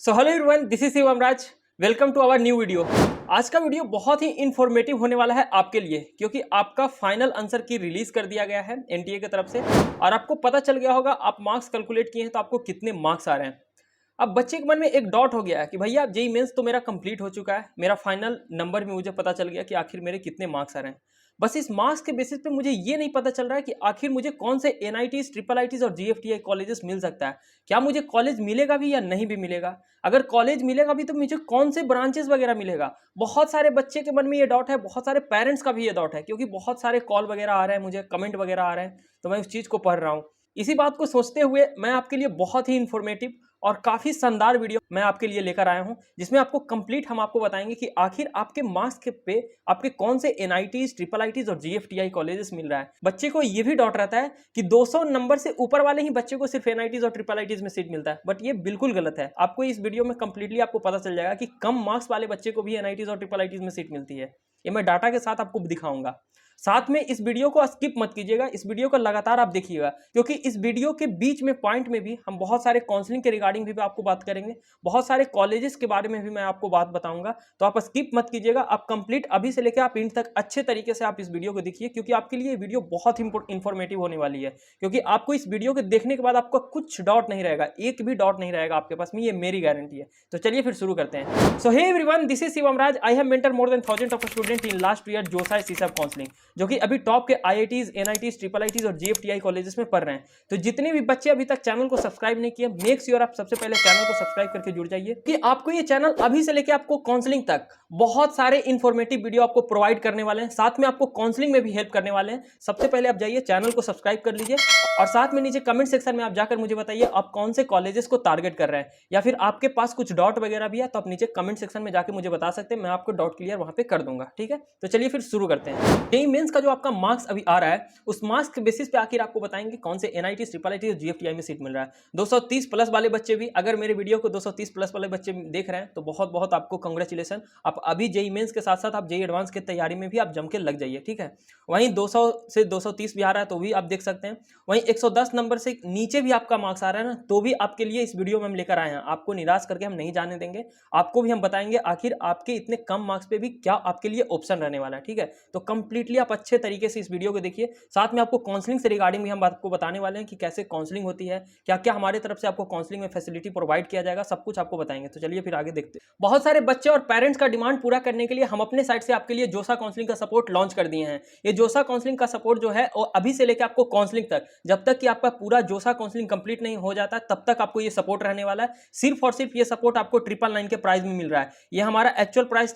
So hello everyone, this is Shivam Raj. Welcome to our new video. आज का video बहुत ही informative होने वाला है आपके लिए, क्योंकि आपका फाइनल आंसर की रिलीज कर दिया गया है एनटीए की तरफ से और आपको पता चल गया होगा आप मार्क्स कैलकुलेट किए हैं तो आपको कितने मार्क्स आ रहे हैं। अब बच्चे के मन में एक डॉट हो गया है कि भैया जेई मेंस तो मेरा कंप्लीट हो चुका है, मेरा फाइनल नंबर भी मुझे पता चल गया कि आखिर मेरे कितने मार्क्स आ रहे हैं। बस इस मार्क्स के बेसिस पे मुझे ये नहीं पता चल रहा है कि आखिर मुझे कौन से एनआईटीज, ट्रिपल आईटीज और जीएफटीआई कॉलेजेस मिल सकता है। क्या मुझे कॉलेज मिलेगा भी या नहीं भी मिलेगा? अगर कॉलेज मिलेगा भी तो मुझे कौन से ब्रांचेस वगैरह मिलेगा? बहुत सारे बच्चे के मन में ये डाउट है, बहुत सारे पेरेंट्स का भी ये डाउट है, क्योंकि बहुत सारे कॉल वगैरह आ रहे हैं, मुझे कमेंट वगैरह आ रहे हैं, तो मैं उस चीज़ को पढ़ रहा हूँ। इसी बात को सोचते हुए मैं आपके लिए बहुत ही इन्फॉर्मेटिव और काफ़ी शानदार वीडियो मैं आपके लिए लेकर आया हूं, जिसमें आपको कंप्लीट हम आपको बताएंगे कि आखिर आपके मार्क्स के पे आपके कौन से एनआईटीज, ट्रिपल आईटीज और जीएफटीआई कॉलेजेस मिल रहा है। बच्चे को ये भी डाउट रहता है कि 200 नंबर से ऊपर वाले ही बच्चे को सिर्फ एनआईटीज और ट्रिपल आईटीज में सीट मिलता है, बट ये बिल्कुल गलत है। आपको इस वीडियो में कंप्लीटली आपको पता चल जाएगा कि कम मार्क्स वाले बच्चे को भी एनआईटीज और ट्रिपल आईटीज में सीट मिलती है। ये मैं डाटा के साथ आपको दिखाऊंगा। साथ में इस वीडियो को स्किप मत कीजिएगा, इस वीडियो को लगातार आप देखिएगा, क्योंकि इस वीडियो के बीच में पॉइंट में भी हम बहुत सारे काउंसलिंग के रिगार्डिंग भी आपको बात करेंगे, बहुत सारे कॉलेजेस के बारे में भी मैं आपको बात बताऊंगा। तो आप स्किप मत कीजिएगा, आप कंप्लीट अभी से लेकर आप एंड तक अच्छे तरीके से आप इस वीडियो को देखिए, क्योंकि आपके लिए वीडियो बहुत इंफॉर्मेटिव होने वाली है। क्योंकि आपको इस वीडियो को देखने के बाद आपको कुछ डाउट नहीं रहेगा, एक भी डाउट नहीं रहेगा आपके पास में, ये मेरी गारंटी है। तो चलिए फिर शुरू करते हैं। So hey everyone, this is Shivam Raj. I have mentor more than 1000 of student in last year JoSAA CSAB counselling, जो कि अभी टॉप के आईआईटीज, एनआईटीज, ट्रिपल आईटीज और जीएफटीआई कॉलेजेस में पढ़ रहे हैं। तो जितने भी बच्चे अभी तक चैनल को सब्सक्राइब नहीं किए, मेक श्योर आप सबसे पहले चैनल को सब्सक्राइब करके जुड़ जाइए, कि आपको ये चैनल अभी से लेके आपको काउंसलिंग तक बहुत सारे इंफॉर्मेटिव वीडियो आपको प्रोवाइड करने वाले हैं, साथ में आपको काउंसलिंग में भी हेल्प करने वाले हैं। सबसे पहले आप जाइए चैनल को सब्सक्राइब कर लीजिए और साथ में नीचे कमेंट सेक्शन में आप जाकर मुझे बताइए आप कौन से कॉलेजेस को टारगेट कर रहे हैं, या फिर आपके पास कुछ डाउट वगैरह भी है तो आप नीचे कमेंट सेक्शन में जाकर मुझे बता सकते हैं, मैं आपको डाउट क्लियर वहां पे कर दूंगा। ठीक है, तो चलिए फिर शुरू करते हैं। जेईई मेंस का जो आपका मार्क्स अभी आ रहा है, उस मार्क्स के बेसिस पे आखिर आपको बताएंगे कौन से एनआईटी, ट्रिपल आईटी और जीएफटीआई में सीट मिल रहा है। 230 प्लस वाले बच्चे भी, अगर मेरे वीडियो को 230 प्लस वाले बच्चे देख रहे हैं तो बहुत बहुत आपको कांग्रेचुलेशन। आप अभी जेईई मेंस के साथ साथ आप जेईई एडवांस की तैयारी में भी आप जम के लग जाइए। ठीक है, वहीं 200 से 230 भी आ रहा है तो भी आप देख सकते हैं। वहीं 110 नंबर से नीचे भी आपका मार्क्स आ रहा है ना, तो भी आपके लिए इस वीडियो में हम लेकर आए हैं। आपको निराश करके हम नहीं जाने देंगे, आपको भी हम बताएंगे आखिर आपके इतने कम मार्क्स पे भी क्या आपके लिए ऑप्शन रहने वाला है। ठीक है, तो कंप्लीटली आप अच्छे तरीके से इस वीडियो को देखिए। साथ में आपको काउंसलिंग से रिगार्डिंग भी हम आपको बताने वाले हैं कि कैसे काउंसलिंग होती है, क्या क्या हमारे तरफ से आपको काउंसलिंग में फैसिलिटी प्रोवाइड किया जाएगा, सब कुछ आपको बताएंगे। तो चलिए फिर आगे देखते हैं। बहुत सारे बच्चे और पेरेंट्स का डिमांड पूरा करने के लिए हम अपने साइड से आपके लिए जोसा काउंसलिंग का सपोर्ट लॉन्च कर दिए हैं। ये जोसा काउंसलिंग का सपोर्ट जो है वो अभी से लेकर आपको काउंसलिंग तक, जब तक कि आपका पूरा जोसा काउंसलिंग कंप्लीट नहीं हो जाता तब तक आपको ये सपोर्ट रहने वाला है। सिर्फ और सिर्फ ये सपोर्ट आपको 999 के प्राइस में मिल रहा है। ये हमारा एक्चुअल प्राइस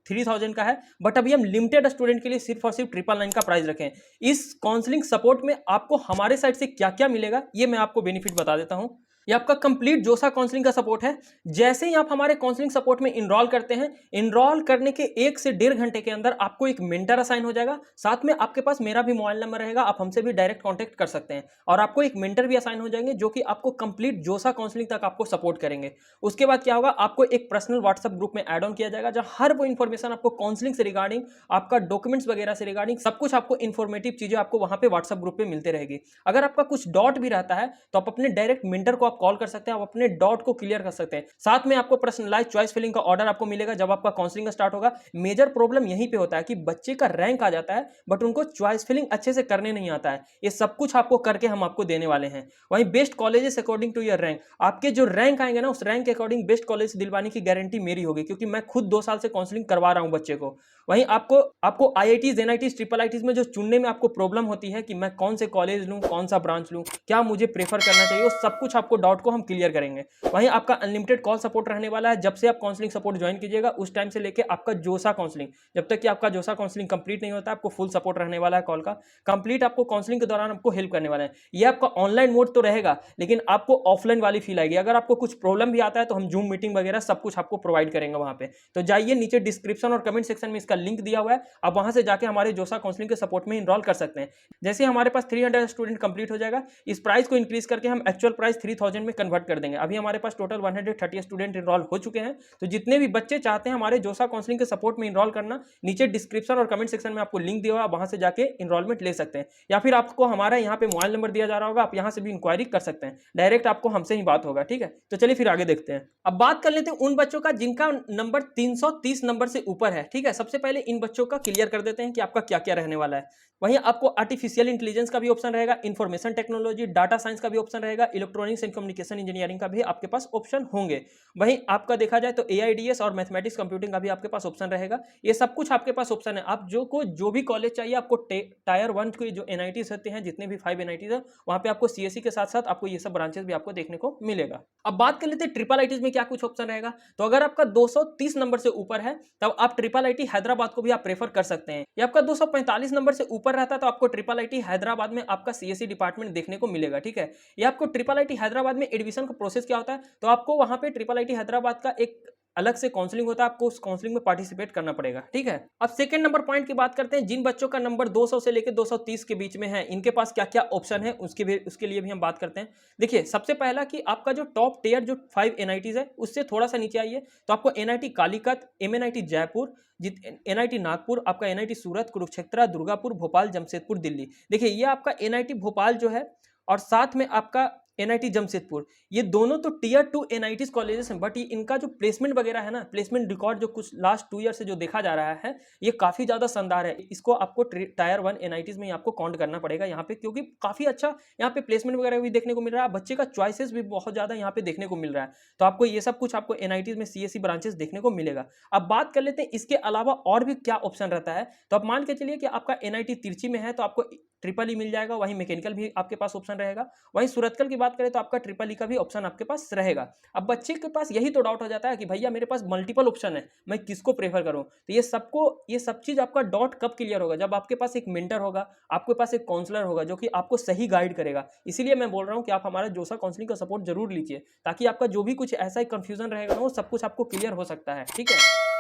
3000 का है, बट अभी हम लिमिटेड स्टूडेंट के लिए सिर्फ और सिर्फ 999 का प्राइस रखें। इस काउंसलिंग सपोर्ट में आपको हमारे साइड से क्या क्या मिलेगा ये मैं आपको बेनिफिट बता देता हूं। ये आपका कंप्लीट जोसा काउंसलिंग का सपोर्ट है। जैसे ही आप हमारे काउंसलिंग सपोर्ट में इनरोल करते हैं, इनरोल करने के 1 से 1.5 घंटे के अंदर आपको एक मेंटर असाइन हो जाएगा। साथ में आपके पास मेरा भी मोबाइल नंबर रहेगा, आप हमसे भी डायरेक्ट कांटेक्ट कर सकते हैं, और आपको एक मेंटर भी असाइन हो जाएंगे जो कि आपको कंप्लीट जोसा काउंसलिंग तक आपको सपोर्ट करेंगे। उसके बाद क्या होगा, आपको एक पर्सनल व्हाट्सएप ग्रुप में ऐड ऑन किया जाएगा, जहां हर वो इन्फॉर्मेशन आपको काउंसलिंग से रिगार्डिंग, आपका डॉक्यूमेंट्स वगैरह से रिगार्डिंग सब कुछ आपको इन्फॉर्मेटिव चीजें आपको वहां पे व्हाट्सएप ग्रुप पे मिलते रहेगी। अगर आपका कुछ डाउट भी रहता है तो आप अपने डायरेक्ट मेंटर को आप कॉल कर सकते हैं, आप अपने डाउट को क्लियर कर सकते हैं। साथ में आपको पर्सनलाइज चॉइस फिलिंग का ऑर्डर आपको मिलेगा जब आपका काउंसलिंग स्टार्ट होगा। मेजर प्रॉब्लम यहीं पे होता है कि बच्चे का रैंक आ जाता है बट उनको चॉइस फिलिंग अच्छे से करने नहीं आता है। ये सब कुछ आपको करके हम आपको देने वाले हैं। वहीं best colleges according to your rank, आपके जो रैंक आएंगे ना, उस रैंक के अकॉर्डिंग बेस्ट कॉलेज दिलवाने की गारंटी मेरी होगी, क्योंकि मैं खुद 2 साल से काउंसलिंग करवा रहा हूं बच्चे को। वहीं आपको आईआईटीज, एनआईटीज, ट्रिपल आईटीज में जो चुनने में आपको प्रॉब्लम होती है कि मैं कौन से कॉलेज लूं, कौन सा ब्रांच लूं, क्या मुझे प्रेफर करना चाहिए, वो सब कुछ आपको डाउट को हम क्लियर करेंगे। वहीं आपका अनलिमिटेड कॉल सपोर्ट रहने वाला है। जब से आप काउंसलिंग सपोर्ट ज्वाइन कीजिएगा उस टाइम से लेके आपका जोसा काउंसलिंग, जब तक कि आपका जोसा काउंसलिंग कंप्लीट नहीं होता, आपको फुल सपोर्ट रहने वाला है कॉल का। कंप्लीट आपको काउंसलिंग के दौरान आपको हेल्प करने वाला है। ये आपका ऑनलाइन मोड तो रहेगा, लेकिन आपको ऑफलाइन वाली फील आएगी। अगर आपको कुछ प्रॉब्लम भी आता है तो हम जूम मीटिंग वगैरह सब कुछ आपको प्रोवाइड करेंगे वहां पे। तो जाइए, नीचे डिस्क्रिप्शन और कमेंट सेक्शन में इसका लिंक दिया हुआ है, आप वहां से जाके हमारे जोसा काउंसलिंग के सपोर्ट में इनरोल कर सकते हैं। जैसे हमारे पास 300 स्टूडेंट कंप्लीट हो जाएगा, इस प्राइस को इंक्रीज करके हम एक्चुअल प्राइस 1000 में कन्वर्ट कर देंगे। अभी हमारे पास टोटल 130 स्टूडेंट इनरोल हो चुके हैं। तो जितने भी बच्चे चाहते हैं हमारे जोसा काउंसलिंग के सपोर्ट में इनरोल करना, नीचे डिस्क्रिप्शन और कमेंट सेक्शन में आपको लिंक दिया होगा, वहां से जाके इनरोलमेंट ले सकते हैं, या फिर आपको हमारा यहाँ पे मोबाइल नंबर दिया जा रहा होगा, आप यहाँ से भी इंक्वायरी कर सकते हैं, डायरेक्ट आपको हमसे ही बात होगा। ठीक है, तो चलिए फिर आगे देखते हैं। अब बात कर लेते हैं उन बच्चों का जिनका नंबर 330 नंबर से ऊपर है। ठीक है, सबसे पहले इन बच्चों का क्लियर कर देते हैं कि आपका क्या क्या रहने वाला है। वहीं आपको आर्टिफिशियल इंटेलिजेंस का भी ऑप्शन रहेगा, इंफॉर्मेशन टेक्नोलॉजी, डाटा साइंस का भी ऑप्शन रहेगा, इलेक्ट्रॉनिक्स एंड कम्युनिकेशन इंजीनियरिंग का भी आपके पास ऑप्शन होंगे। वहीं आपका देखा जाए तो एआईडीएस और मैथमेटिक्स कंप्यूटिंग का भी आपके पास ऑप्शन रहेगा। ये सब कुछ आपके पास ऑप्शन है। आप जो भी कॉलेज चाहिए आपको टायर 1 के जो एनआईटीज होते हैं, जितने भी 5 एनआईटीज है, वहां पे आपको सीएससी के साथ साथ आपको ये सब ब्रांचेस भी आपको देखने को मिलेगा। अब बात कर लेते हैं ट्रिपल आईटीज में क्या कुछ ऑप्शन रहेगा। तो अगर आपका 230 नंबर से ऊपर है तब आप ट्रिपल आईटी हैदराबाद को भी आप प्रेफर कर सकते हैं। या आपका 245 नंबर से ऊपर रहता है तो आपको ट्रिपल आईटी हैदराबाद में आपका सीएससी डिपार्टमेंट देखने को मिलेगा। ठीक है, ये आपको ट्रिपल आईटी हैदराबाद में एडमिशन का प्रोसेस क्या होता है, तो आपको वहां पे ट्रिपल आईटी हैदराबाद का एक अलग से काउंसलिंग होता है, आपको उस काउंसलिंग में पार्टिसिपेट करना पड़ेगा। ठीक है, अब सेकंड नंबर पॉइंट की बात करते हैं। जिन बच्चों का नंबर 200 से लेकर 230 के बीच में है, इनके पास क्या क्या ऑप्शन है उसके लिए भी हम बात करते हैं। देखिए, सबसे पहला कि आपका जो टॉप टियर जो 5 एनआईटीज है उससे थोड़ा सा नीचे आइए तो आपको NIT Calicut, MNIT Jaipur, NIT Nagpur, आपका एनआईटी सूरत, कुरुक्षेत्र, दुर्गापुर, भोपाल, जमशेदपुर, दिल्ली। देखिए, ये आपका एनआईटी भोपाल जो है और साथ में आपका एनआईटी जमशेदपुर, ये दोनों तो टियर 2 एनआईटीज कॉलेजेस हैं, बट ये इनका जो प्लेसमेंट वगैरह है ना, प्लेसमेंट रिकॉर्ड जो कुछ लास्ट 2 ईयर से जो देखा जा रहा है, ये काफी ज्यादा शानदार है। इसको आपको टायर 1 एनआईटीज में आपको काउंट करना पड़ेगा यहाँ पे, क्योंकि काफी अच्छा यहाँ पे प्लेसमेंट वगैरह भी देखने को मिल रहा है, बच्चे का चॉइसेस भी बहुत ज्यादा यहाँ पे देखने को मिल रहा है। तो आपको ये सब कुछ आपको एनआईटीज में सीएससी ब्रांचेस देखने को मिलेगा। अब बात कर लेते हैं इसके अलावा और भी क्या ऑप्शन रहता है। तो आप मान के चलिए कि आपका एनआईटी तिरछी में है तो आपको ट्रिपल ई मिल जाएगा, वहीं मैकेनिकल भी आपके पास ऑप्शन रहेगा। वहीं सूरतकल की बात करें तो आपका ट्रिपल ई का भी ऑप्शन आपके पास रहेगा। अब बच्चे के पास यही तो डाउट हो जाता है कि भैया मेरे पास मल्टीपल ऑप्शन है, मैं किसको प्रेफर करूं। तो ये सब चीज आपका डाउट कब क्लियर होगा, जब आपके पास एक मेंटर होगा, आपके पास एक काउंसलर होगा जो कि आपको सही गाइड करेगा। इसीलिए मैं बोल रहा हूं कि आप हमारा जोसा काउंसलिंग का सपोर्ट जरूर लीजिए, ताकि आपका जो भी कुछ ऐसा कंफ्यूजन रहेगा ना, वो सब कुछ आपको क्लियर हो सकता है। ठीक है,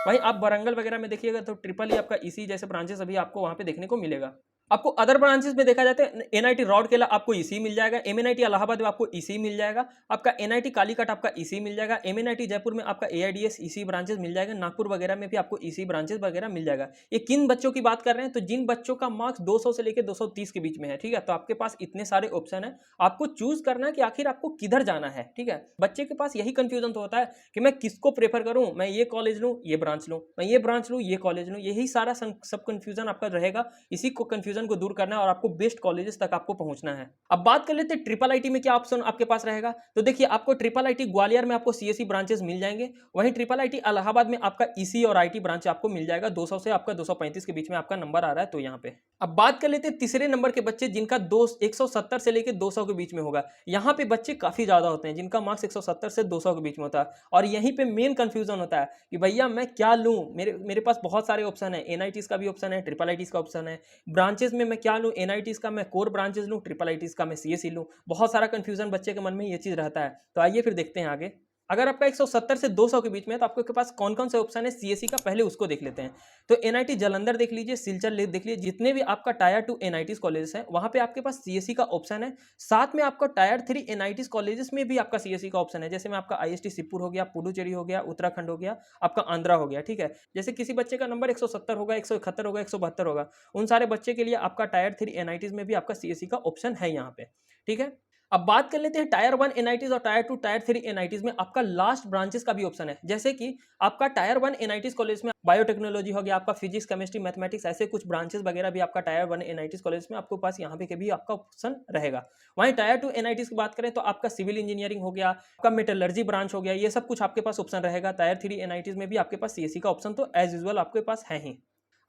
वहीं आप वारंगल वगैरह में देखिएगा तो ट्रिपल ई आपका ईसी जैसे ब्रांचेस अभी आपको वहां पे देखने को मिलेगा। आपको अदर ब्रांचेस में देखा जाता है, एनआईटी राउरकेला आपको ईसी मिल जाएगा, एमएनआईटी इलाहाबाद में आपको ईसी मिल जाएगा, आपका एनआईटी कालीकट आपका ईसी मिल जाएगा, एमएनआईटी जयपुर में आपका एआईडीएस ईसी ब्रांचेस मिल जाएगा, नागपुर वगैरह में भी आपको ईसी ब्रांचेस वगैरह मिल जाएगा। ये किन बच्चों की बात कर रहे हैं, तो जिन बच्चों का मार्क्स 200 से लेकर 230 के बीच में है। ठीक है, तो आपके पास इतने सारे ऑप्शन है, आपको चूज करना है कि आखिर आपको किधर जाना है। ठीक है, बच्चे के पास यही कंफ्यूजन तो होता है कि मैं किसको प्रेफर करूं, मैं ये कॉलेज लूं, ये ब्रांच लूं, मैं ये ब्रांच लूं, ये कॉलेज लूं, यही सारा सब कंफ्यूजन आपका रहेगा। इसी को कंफ्यूजन को दूर करना है और आपको बेस्ट कॉलेजेस तक आपको पहुंचना है। अब बात कर लेते हैं ट्रिपल आईटी में क्या ऑप्शन आपके पास रहेगा। तो देखिए, आपको ट्रिपल आईटी ग्वालियर में आपको सीएससी ब्रांचेस मिल जाएंगे, वहीं ट्रिपल आईटी इलाहाबाद में आपका ईसी और आईटी ब्रांच आपको मिल जाएगा। 200 से आपका 235 के बीच में आपका नंबर आ रहा है तो यहाँ पे। अब बात कर लेते हैं तीसरे नंबर के बच्चे जिनका 170 से लेकर 200 के बीच में होगा। यहाँ पे बच्चे काफी ज्यादा होते हैं जिनका मार्क्स 170 से 200 के बीच में होता है, और यहीं पे मेन कंफ्यूजन होता है कि भैया मैं क्या लूं। मेरे पास बहुत सारे ऑप्शन है, एनआईटीज का भी ऑप्शन है, ट्रिपल आईटीज का ऑप्शन है, ब्रांचेस में मैं क्या लूं, एनआईटीज का मैं कोर ब्रांचेस लूं, ट्रिपल आईटीज का मैं सीएससी लूं। बहुत सारा कंफ्यूजन बच्चे के मन में ये चीज रहता है। तो आइए फिर देखते हैं आगे। अगर आपका 170 से 200 के बीच में है तो आपके पास कौन कौन से ऑप्शन है सीएससी का, पहले उसको देख लेते हैं। तो एनआईटी जालंधर देख लीजिए, सिलचर देख लीजिए, जितने भी आपका टायर 2 एनआईटीज कॉलेजेस हैं वहां पे आपके पास सीएससी का ऑप्शन है। साथ में आपका टायर 3 एनआईटीज कॉलेजेस में भी आपका सीएससी का ऑप्शन है। जैसे में आपका आईएसटी शिवपुर हो गया, पुडुचेरी हो गया, उत्तराखंड हो गया, आपका आंध्रा हो गया। ठीक है, जैसे किसी बच्चे का नंबर 170 होगा, 171 होगा, 172 होगा, उन सारे बच्चे के लिए आपका टायर 3 एनआईटीज में भी आपका सीएससी का ऑप्शन है यहाँ पे। ठीक है, अब बात कर लेते हैं टायर 1 एनआईटीज और टायर 2 टायर 3 एनआईटीज में आपका लास्ट ब्रांचेस का भी ऑप्शन है। जैसे कि आपका टायर 1 एनआईटीज कॉलेज में बायोटेक्नोलॉजी हो गया, आपका फिजिक्स, केमिस्ट्री, मैथमेटिक्स, ऐसे कुछ ब्रांचेस वगैरह भी आपका टायर 1 एनआईटीज कॉलेज में आपके पास यहाँ पे भी आपका ऑप्शन रहेगा। वहीं टायर 2 एनआईटीज की बात करें तो आपका सिविल इंजीनियरिंग हो गया, आपका मेटलर्जी ब्रांच हो गया, ये सब कुछ आपके पास ऑप्शन रहेगा। टायर 3 एनआईटीज में भी आपके पास सीएससी का ऑप्शन तो एज यूजुअल आपके पास है ही।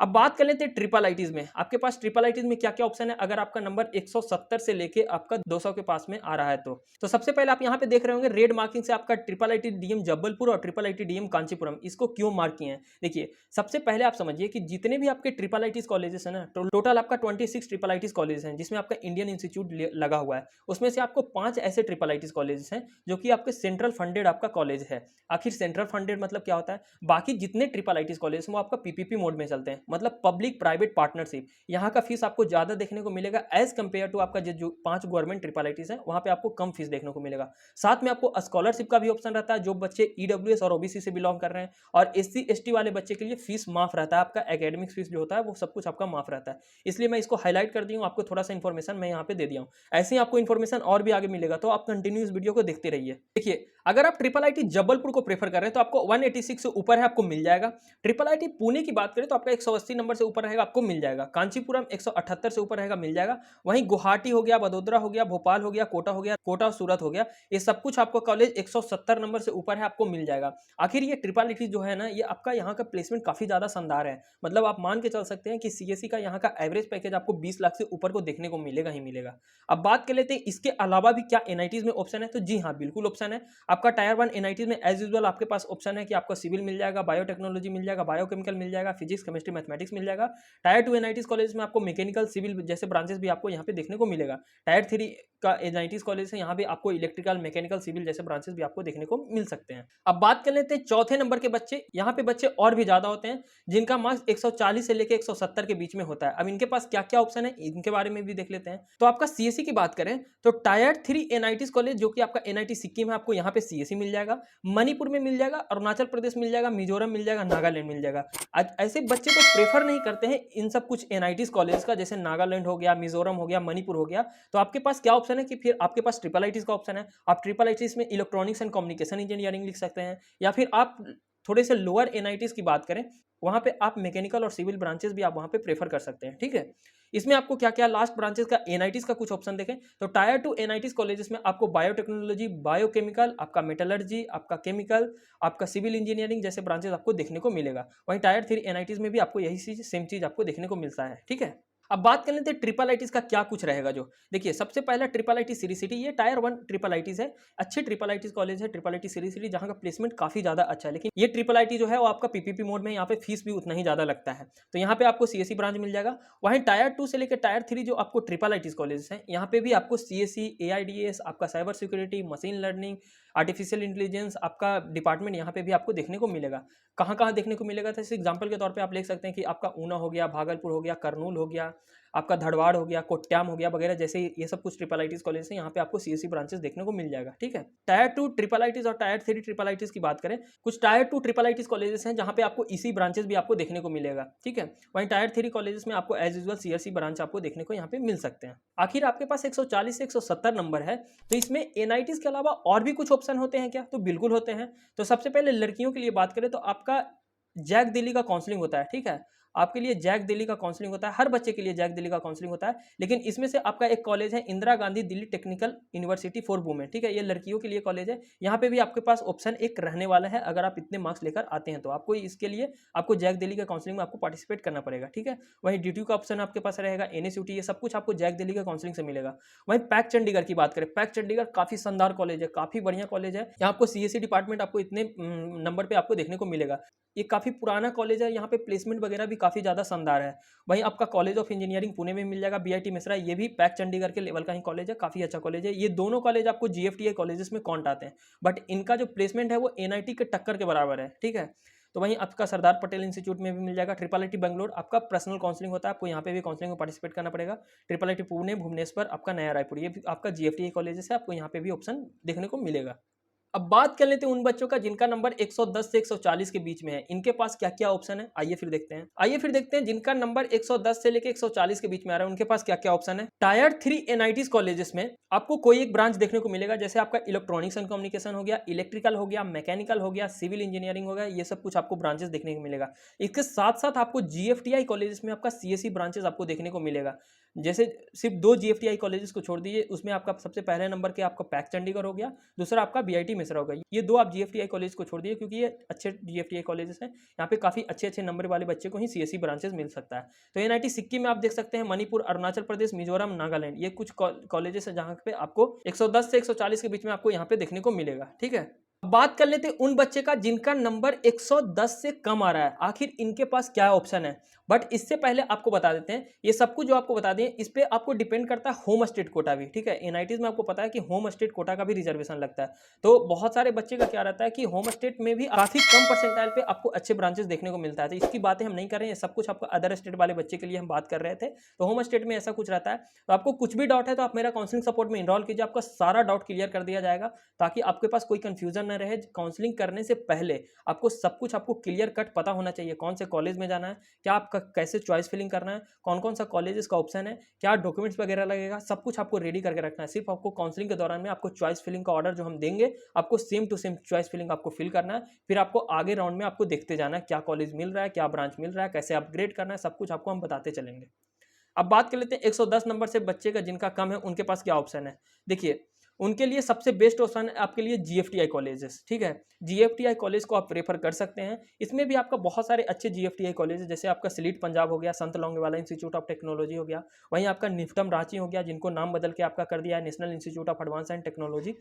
अब बात कर लेते हैं ट्रिपल आईटीज में। आपके पास ट्रिपल आईटीज में क्या क्या ऑप्शन है अगर आपका नंबर 170 से लेके आपका 200 के पास में आ रहा है तो सबसे पहले आप यहाँ पे देख रहे होंगे रेड मार्किंग से आपका ट्रिपल आईटी डीएम जबलपुर और ट्रिपल आईटी डीएम कांचीपुरम, इसको क्यों मार्क किए हैं। देखिए, सबसे पहले आप समझिए कि जितने भी आपके ट्रिपल आईटीज कॉलेजेस है ना, टोटल आपका 26 ट्रिपल आईटीज कॉलेज हैं, जिसमें आपका इंडियन इंस्टीट्यूट लगा हुआ है। उसमें से आपको 5 ऐसे ट्रिपल आईटीज कॉलेजेस हैं जो कि आपके सेंट्रल फंडेड आपका कॉलेज है। आखिर सेंट्रल फंडेड मतलब क्या होता है, बाकी जितने ट्रिपल आईटीज कॉलेज वो आपका पीपीपी मोड में चलते हैं। मतलब पब्लिक प्राइवेट पार्टनरशिप। यहाँ का फीस आपको ज़्यादा देखने को मिलेगा एज कम्पेयर टू आपका जो 5 गवर्नमेंट ट्रिपल आईटीज है, वहाँ पे आपको कम फीस देखने को मिलेगा। साथ में आपको स्कॉलरशिप का भी ऑप्शन रहता है, जो बच्चे ईडब्ल्यूएस और ओबीसी से बिलोंग कर रहे हैं, और एससी एसटी वाले बच्चे के लिए फीस माफ रहता है। आपका एकेडमिक फीस जो होता है वो सब कुछ आपका माफ रहता है। इसलिए मैं इसको हाईलाइट कर दी हूँ, आपको थोड़ा सा इन्फॉर्मेशन मैं यहाँ पे दे दिया हूँ। ऐसे ही आपको इन्फॉर्मेशन और भी आगे मिलेगा, तो आप कंटिन्यू इस वीडियो को देखते रहिए। देखिए, अगर आप ट्रिपल आईटी जबलपुर को प्रेफर कर रहे हैं तो आपको 186 से ऊपर है, आपको मिल जाएगा। ट्रिपल आईटी पुणे की बात करें तो आपका 180 नंबर से ऊपर रहेगा, आपको मिल जाएगा। कांचीपुरम 178 से ऊपर रहेगा, मिल जाएगा। वहीं गुवाहाटी हो गया, वडोदरा हो गया, भोपाल हो गया, कोटा हो गया, कोटा और सूरत हो गया, ये सब कुछ आपको कॉलेज 170 नंबर से ऊपर है, आपको मिल जाएगा। आखिर ये ट्रिपल आईटी जो है ना, ये आपका यहाँ का प्लेसमेंट काफी ज्यादा शानदार है। मतलब आप मान के चल सकते हैं कि सीएससी का यहाँ का एवरेज पैकेज आपको 20 लाख से ऊपर को देखने को मिलेगा ही मिलेगा। अब बात कर लेते हैं इसके अलावा भी क्या एनआईटीज में ऑप्शन है, तो जी हाँ, बिल्कुल ऑप्शन है। आपका टायर 1 एनआईटीज में एज यूजुअल आपके पास ऑप्शन है कि आपको सिविल मिल जाएगा, बायोटेक्नोलॉजी मिल जाएगा, बायोकेमिकल मिल जाएगा, फिजिक्स केमिस्ट्री मैथमेटिक्स मिल जाएगा। टायर 2 एनआईटीज कॉलेज में आपको मैकेनिकल सिविल जैसे ब्रांचेस भी आपको यहाँ पे देखने को मिलेगा। टायर 3 का एनआईटीज कॉलेज है, यहाँ पे आपको इलेक्ट्रिकल मैकेनिकल सिविल जैसे ब्रांचेस भी आपको देखने को मिल सकते हैं। अब बात कर लेते हैं चौथे नंबर के बच्चे। यहाँ पे बच्चे और भी ज्यादा होते हैं, जिनका मार्क्स 140 से लेकर 170 के बीच में होता है। अब इनके पास क्या क्या ऑप्शन है, इनके बारे में भी देख लेते हैं। तो आपका सीएससी की बात करें तो टायर 3 एनआईटीज कॉलेज जो कि आपका एनआईटी सिक्किम है, आपको यहाँ पे सीएससी मिल जाएगा, मणिपुर में मिल जाएगा, अरुणाचल प्रदेश मिल जाएगा, मिजोरम मिल जाएगा, नागालैंड मिल जाएगा। आज ऐसे बच्चे तो प्रेफर नहीं करते हैं इन सब कुछ एनआईटीज कॉलेज का, जैसे नागालैंड हो गया, मिजोरम हो गया, मणिपुर हो गया। तो आपके पास क्या ऑप्शन है कि फिर आपके पास ट्रिपल आईटीज का ऑप्शन है। आप ट्रिपल आईटीज में इलेक्ट्रॉनिक्स एंड कम्युनिकेशन इंजीनियरिंग लिख सकते हैं, या फिर आप थोड़े से लोअर एनआईटीज की बात करें, वहां पे आप मैकेनिकल और सिविल ब्रांचेस भी आप वहां पे प्रेफर कर सकते हैं। ठीक है, इसमें आपको क्या क्या लास्ट ब्रांचेस का एनआईटीज का कुछ ऑप्शन देखें तो टायर 2 एनआईटीज कॉलेजेस में आपको बायोटेक्नोलॉजी, बायोकेमिकल, आपका मेटलर्जी, आपका केमिकल, आपका सिविल इंजीनियरिंग जैसे ब्रांचेस आपको देखने को मिलेगा। वहीं टायर 3 एनआईटीज में भी आपको यही चीज सेम चीज आपको देखने को मिलता है। ठीक है, अब बात कर लेते हैं ट्रिपल आईटीज का क्या कुछ रहेगा। जो देखिए, सबसे पहला ट्रिपल आईटी सिरी सिटी, ये टायर 1 ट्रिपल आईटीज है। अच्छे ट्रिपल आईटीज कॉलेज है ट्रिपल आईटी सिरी सिटी, जहां का प्लेसमेंट काफी ज्यादा अच्छा है। लेकिन ये ट्रिपल आईटी जो है वो आपका पीपीपी मोड में, यहाँ पे फीस भी उतना ही ज्यादा लगता है, तो यहाँ पे आपको सीएससी ब्रांच मिल जाएगा। वहीं टायर 2 से लेकर टायर 3 जो आपको ट्रिपल आईटीज कॉलेज है, यहाँ पे भी आपको सीएससी, एआईडीएस, आपका cyber security, machine learning, artificial intelligence आपका डिपार्टमेंट यहाँ पे भी आपको देखने को मिलेगा। कहाँ कहाँ देखने को मिलेगा, तो इस एग्जाम्पल के तौर पे आप लिख सकते हैं कि आपका ऊना हो गया, भागलपुर हो गया, करनूल हो गया, आपका धड़वाड़ हो गया, कोट्याम हो गया वगैरह, जैसे ये सब कुछ ट्रिपल आईटीज कॉलेज है, यहाँ पे आपको सीएससी ब्रांचेस देखने को मिल जाएगा। ठीक है, टायर 2 ट्रिपल आईटीज और टायर 3 ट्रिपल आईटीज की बात करें, कुछ टायर 2 ट्रिपल आईटीज कॉलेजेस हैं जहाँ पे आपको इसी ब्रांचेस भी आपको देखने को मिलेगा। ठीक है, वहीं टायर 3 कॉलेजेस में आपको एज यूजुअल सीएससी ब्रांच आपको देखने को यहाँ पे मिल सकते हैं। आखिर आपके पास 140 से 170 नंबर है, तो इसमें एनआईटीज के अलावा और भी कुछ ऑप्शन होते हैं क्या, तो बिल्कुल होते हैं। तो सबसे पहले लड़कियों के लिए बात करें तो आपका जैक दिल्ली का काउंसलिंग होता है। ठीक है, आपके लिए जैक दिल्ली का काउंसलिंग होता है, हर बच्चे के लिए जैक दिल्ली का काउंसलिंग होता है। लेकिन इसमें से आपका एक कॉलेज है Indira Gandhi Delhi technical university for women. ठीक है, ये लड़कियों के लिए कॉलेज है। यहाँ पे भी आपके पास ऑप्शन एक रहने वाला है, अगर आप इतने मार्क्स लेकर आते हैं तो आपको इसके लिए आपको जैक दिल्ली का काउंसलिंग में आपको पार्टिसिपेट करना पड़ेगा। ठीक है, वहीं ड्यूटी का ऑप्शन आपके पास रहेगा, एनएसयूटी, ये सब कुछ आपको जैक दिल्ली का काउंसलिंग से मिलेगा। वहीं पैक चंडीगढ़ की बात करें, पैक चंडीगढ़ काफी शानदार कॉलेज है, काफी बढ़िया कॉलेज है। यहाँ आपको सीएससी डिपार्टमेंट आपको इतने नंबर पे आपको देखने को मिलेगा। ये काफी पुराना कॉलेज है, यहाँ पे प्लेसमेंट वगैरह भी काफी ज्यादा शानदार है। वहीं आपका कॉलेज ऑफ इंजीनियरिंग पुणे में मिल जाएगा, बीआईटी मिश्रा, ये भी पैक चंडीगढ़ के लेवल का ही कॉलेज है, काफी अच्छा कॉलेज है। ये दोनों कॉलेज आपको जीएफटीआई कॉलेजेस में काउंट आते हैं, बट इनका जो प्लेसमेंट है वो एनआईटी के टक्कर के बराबर है। ठीक है, तो वहीं आपका सरदार पटेल इंस्टीट्यूट में भी मिल जाएगा। ट्रिपल आईटी बेंगलोर आपका पर्सनल काउंसलिंग होता है, आपको यहाँ पे भी काउंसलिंग में पार्टिसिपेट करना पड़ेगा। ट्रिपल आईटी पुणे, भुवनेश्वर, आपका नया रायपुर, ये भी आपका जीएफटीआई कॉलेजेस है, आपको यहाँ पे भी ऑप्शन देखने को मिलेगा। अब बात कर लेते हैं उन बच्चों का जिनका नंबर 110 से 140 के बीच में है, इनके पास क्या क्या ऑप्शन है, आइए फिर देखते हैं जिनका नंबर 110 से लेकर 140 के बीच में आ रहा है, उनके पास क्या क्या ऑप्शन है। टायर 3 एनआईटीज कॉलेजेस में आपको कोई एक ब्रांच देखने को मिलेगा, जैसे आपका इलेक्ट्रॉनिक्स एंड कम्युनिकेशन हो गया, इलेक्ट्रिकल हो गया, मैकेनिकल हो गया, सिविल इंजीनियरिंग हो गया, ये सब कुछ आपको ब्रांचेस देखने को मिलेगा। इसके साथ साथ आपको जीएफटीआई कॉलेजेस में आपका सीएससी ब्रांचेस आपको देखने को मिलेगा। जैसे सिर्फ 2 जीएफटीआई कॉलेजेस को छोड़ दीजिए, उसमें आपका सबसे पहले नंबर के आपका पैक चंडीगढ़ हो गया, दूसरा आपका बीआईटी मिश्रा हो गया। ये दो आप जीएफटीआई कॉलेज को छोड़ दीजिए, क्योंकि ये अच्छे जीएफटीआई कॉलेजेस हैं, यहाँ पे काफी अच्छे नंबर वाले बच्चे को ही सीएससी ब्रांचेस मिल सकता है। तो एनआईटी सिक्किम में आप देख सकते हैं, मणिपुर, अरुणाचल प्रदेश, मिजोरम, नागालैंड, ये कुछ कॉलेजेस है जहाँ पे आपको 110 से 140 के बीच में आपको यहाँ पे देखने को मिलेगा। ठीक है, बात कर लेते हैं उन बच्चे का जिनका नंबर 110 से कम आ रहा है, आखिर इनके पास क्या ऑप्शन है। बट इससे पहले आपको बता देते हैं, ये सब कुछ जो आपको बता दें इस पे आपको डिपेंड करता है होम स्टेट कोटा भी, ठीक है। एनआईटीज में आपको पता है कि होम स्टेट कोटा का भी रिजर्वेशन लगता है। तो बहुत सारे बच्चे का क्या रहता है कि होम स्टेट में भी काफी कम परसेंटाइल पे आपको अच्छे ब्रांचेस देखने को मिलता है। तो इसकी बातें हम नहीं कर रहे हैं, सब कुछ आपको अदर स्टेट वाले बच्चे के लिए हम बात कर रहे थे। तो होम स्टेट में ऐसा कुछ रहता है। तो आपको कुछ भी डाउट है तो आप मेरा काउंसलिंग सपोर्ट में इनरोल कीजिए, आपका सारा डाउट क्लियर कर दिया जाएगा, ताकि आपके पास कोई कंफ्यूजन न रहे। काउंसलिंग करने से पहले आपको सब कुछ आपको क्लियर कट पता होना चाहिए, कौन से कॉलेज में जाना है, क्या आपका कैसे चॉइस फिलिंग करना है, कौन कौन सा कॉलेजेस का ऑप्शन है, क्या डॉक्यूमेंट्स वगैरह लगेगा, सब कुछ आपको रेडी करके रखना है। सिर्फ आपको काउंसलिंग के दौरान में आपको चॉइस फिलिंग का ऑर्डर जो हम देंगे, आपको same to same choice filling आपको फिल करना है। फिर आपको आगे राउंड में आपको देखते जाना है क्या कॉलेज मिल रहा है, क्या ब्रांच मिल रहा है, कैसे अपग्रेड करना है, सब कुछ आपको हम बताते चलेंगे। अब बात कर लेते हैं 110 नंबर से बच्चे का जिनका कम है उनके पास क्या ऑप्शन है। देखिए, उनके लिए सबसे बेस्ट ऑप्शन है आपके लिए जीएफटीआई कॉलेजेस, ठीक है। जीएफटीआई कॉलेज को आप प्रेफर कर सकते हैं। इसमें भी आपका बहुत सारे अच्छे जीएफटीआई कॉलेज है, जैसे आपका सिलीट पंजाब हो गया, संत लौंगेवाला इंस्टीट्यूट ऑफ टेक्नोलॉजी हो गया, वहीं आपका निफ्टम रांची हो गया, जिनको नाम बदल के आपका कर दिया है national institute of advance and technology,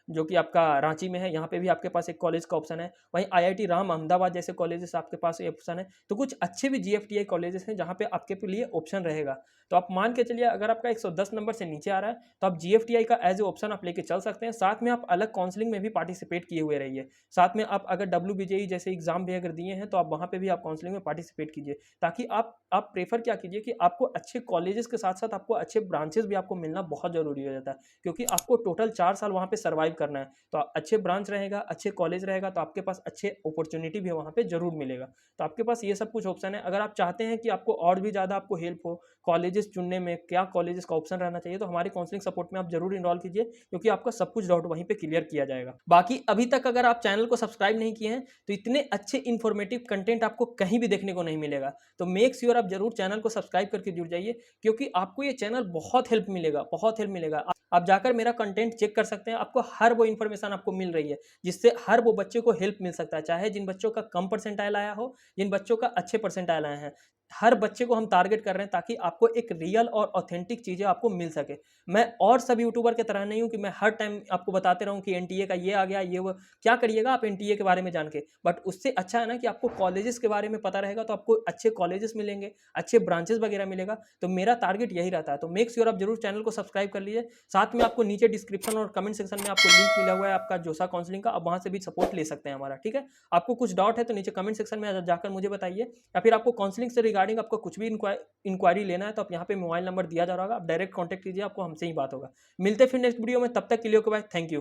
जो कि आपका रांची में है। यहाँ पे भी आपके पास एक कॉलेज का ऑप्शन है। वहीं आईआईटी राम अहमदाबाद जैसे कॉलेजेस आपके पास ऑप्शन है। तो कुछ अच्छे भी जीएफटीआई कॉलेजेस हैं जहाँ पे आपके लिए ऑप्शन रहेगा। तो आप मान के चलिए, अगर आपका 110 नंबर से नीचे आ रहा है तो आप जीएफटीआई का एज ए ऑप्शन आप लेके चल सकते हैं। साथ में आप अलग काउंसलिंग में भी पार्टिसिपेट किए हुए रहिए। साथ में आप अगर डब्ल्यूबीजेई जैसे एग्जाम भी अगर दिए हैं तो आप वहाँ पे भी आप काउंसलिंग में पार्टिसिपेट कीजिए, ताकि आप प्रेफर क्या कीजिए कि आपको अच्छे कॉलेजेस के साथ साथ आपको अच्छे ब्रांचेस भी आपको मिलना बहुत जरूरी हो जाता है, क्योंकि आपको टोटल 4 साल वहाँ पे सर्वाइव करना है। तो अच्छे ब्रांच रहेगा, अच्छे कॉलेज रहेगा, तो आपके पास अच्छे अपॉर्चुनिटी भी वहाँ पे जरूर मिलेगा। तो आपके पास ये सब कुछ ऑप्शन है। अगर आप चाहते हैं कि आपको और भी ज़्यादा आपको हेल्प हो कॉलेजेस चुनने में, क्या कॉलेजेस का ऑप्शन रहना चाहिए, तो हमारे काउंसलिंग सपोर्ट में आप जरूर इनरोल कीजिए, क्योंकि आपका सब कुछ डाउट वहीं पे क्लियर किया जाएगा। बाकी अभी तक अगर आप चैनल को सब्सक्राइब नहीं किए हैं तो इतने अच्छे इंफॉर्मेटिव कंटेंट आपको कहीं भी देखने को नहीं मिलेगा। तो मेक श्योर आप जरूर चैनल को सब्सक्राइब करके जुड़ जाइए, क्योंकि आपको ये चैनल बहुत हेल्प मिलेगा, बहुत हेल्प मिलेगा। आप जाकर मेरा कंटेंट चेक कर सकते हैं, आपको हर वो इन्फॉर्मेशन आपको मिल रही है जिससे हर वो बच्चे को हेल्प मिल सकता है, चाहे जिन बच्चों का कम परसेंटाइल आया हो, जिन बच्चों का अच्छे परसेंटाइल आए हैं। हर बच्चे को हम टारगेट कर रहे हैं ताकि आपको एक रियल और ऑथेंटिक चीज़ें आपको मिल सके। मैं और सब यूट्यूबर की तरह नहीं हूँ कि मैं हर टाइम आपको बताते रहूँ कि एनटीए का ये आ गया, ये वो। क्या करिएगा आप एनटीए के बारे में जान के, बट उससे अच्छा है ना कि आपको कॉलेजेस के बारे में पता रहेगा, तो आपको अच्छे कॉलेजेस मिलेंगे, अच्छे ब्रांचेस वगैरह मिलेगा। तो मेरा टारगेट यही रहता है। तो मेक श्योर आप जरूर चैनल को सब्सक्राइब कर लीजिए। साथ में आपको नीचे डिस्क्रिप्शन और कमेंट सेक्शन में आपको लिंक मिला हुआ है आपका जोसा काउंसलिंग का, आप वहाँ से भी सपोर्ट ले सकते हैं हमारा, ठीक है। आपको कुछ डाउट है तो नीचे कमेंट सेक्शन में जाकर मुझे बताइए, या फिर आपको काउंसलिंग से रिगार्डिंग आपको कुछ भी इंक्वायरी लेना है तो आप यहाँ पे मोबाइल नंबर दिया जा रहा होगा, आप डायरेक्ट कॉन्टैक्ट कीजिए, आपको हमसे ही बात होगा। मिलते फिर नेक्स्ट वीडियो में, तब तक के लिए ओके बाय, थैंक यू।